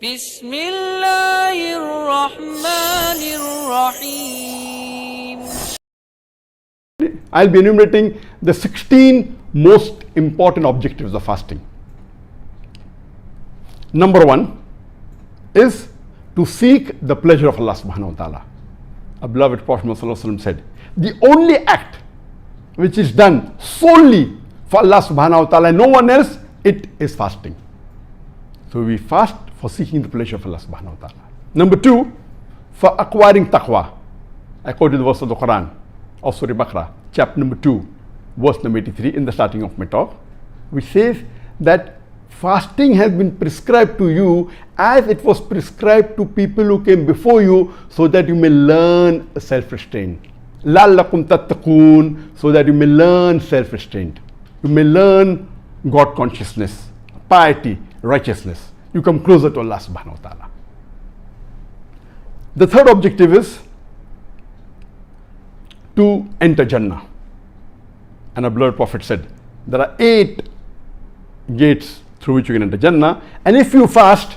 بسم الله الرحمن الرحيم. I'll be enumerating the 16 most important objectives of fasting. Number 1 is to seek the pleasure of Allah subhanahu wa ta'ala. Our beloved Prophet Muhammad said, the only act which is done solely for Allah subhanahu wa ta'ala and no one else, it is fasting. So we fast for seeking the pleasure of Allah subhanahu wa ta'ala. Number 2, for acquiring taqwa. I quoted the verse of the Quran of Surah Baqarah, chapter number 2, verse number 83 in the starting of my talk, which says that fasting has been prescribed to you as it was prescribed to people who came before you, so that you may learn self-restraint. لَعَلَّكُمْ تَتَّقُونَ, so that you may learn self-restraint. You may learn God consciousness, piety, righteousness. You come closer to Allah subhanahu wa ta'ala. The third objective is to enter Jannah. And our beloved Prophet said, there are 8 gates through which you can enter Jannah, and if you fast,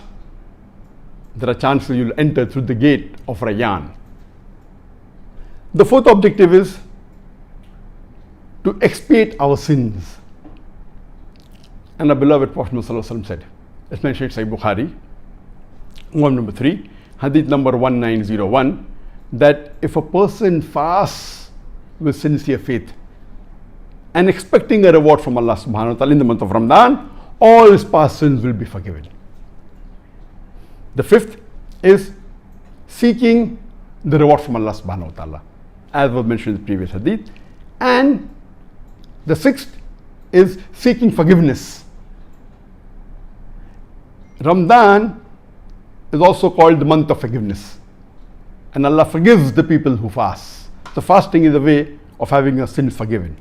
there are chances you'll enter through the gate of Rayyan. The fourth objective is to expiate our sins. And our beloved Prophet ﷺ said, it's mentioned in Sahih Bukhari, volume number 3, hadith number 1901, that if a person fasts with sincere faith and expecting a reward from Allah subhanahu wa ta'ala in the month of Ramzan, all his past sins will be forgiven. The fifth is seeking the reward from Allah subhanahu wa ta'ala, as was mentioned in the previous hadith. And the sixth is seeking forgiveness. Ramzan is also called the month of forgiveness, and Allah forgives the people who fast. So fasting is a way of having your sins forgiven.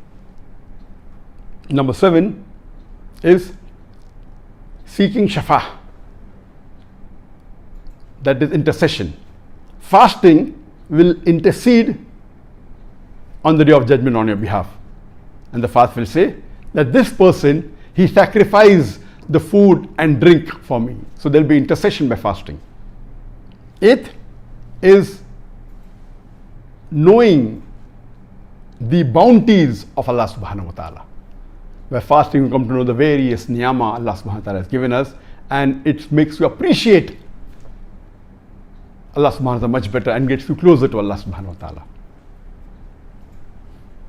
Number 7 is seeking shafa, that is intercession. Fasting will intercede on the day of judgment on your behalf, and the fast will say that this person, he sacrificed the food and drink for me. So there will be intercession by fasting. 8th is knowing the bounties of Allah subhanahu wa ta'ala. By fasting, we come to know the various niyama Allah subhanahu wa ta'ala has given us, and it makes you appreciate Allah subhanahu wa ta'ala much better and gets you closer to Allah subhanahu wa ta'ala.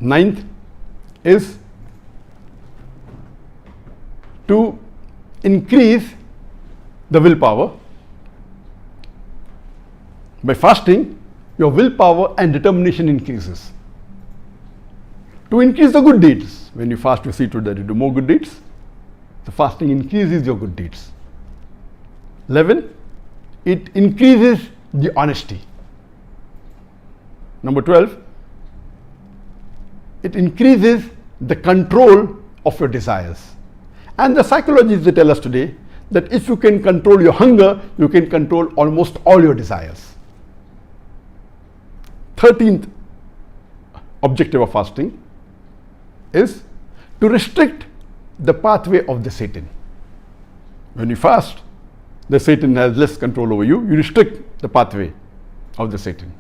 9th is to increase the willpower. By fasting, your willpower and determination increases. To increase the good deeds, when you fast, you see to that you do more good deeds. The fasting increases your good deeds. 11, it increases the honesty. Number 12, it increases the control of your desires. And the psychologists, they tell us today that if you can control your hunger, you can control almost all your desires. 13th objective of fasting is to restrict the pathway of the Satan. When you fast, the Satan has less control over you. You restrict the pathway of the Satan.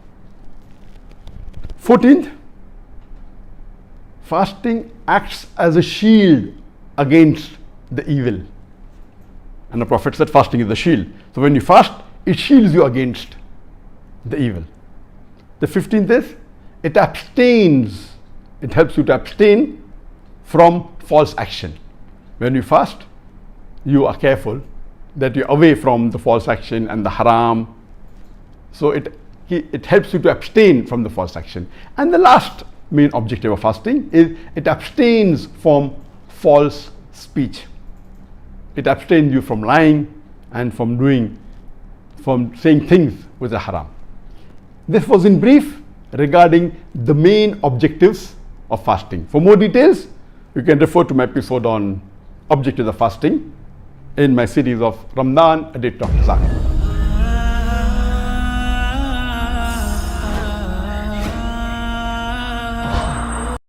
14th, fasting acts as a shield against the evil. And the Prophet said fasting is the shield. So when you fast, it shields you against the evil. The 15th is it abstains. It helps you to abstain from false action. When you fast, you are careful that you're away from the false action and the haram. So it helps you to abstain from the false action. And the last main objective of fasting is it abstains from false speech. It abstains you from lying and from saying things which are haram. This was in brief regarding the main objectives of fasting. For more details, you can refer to my episode on objectives of fasting in my series of Ramadan, a day of zakir.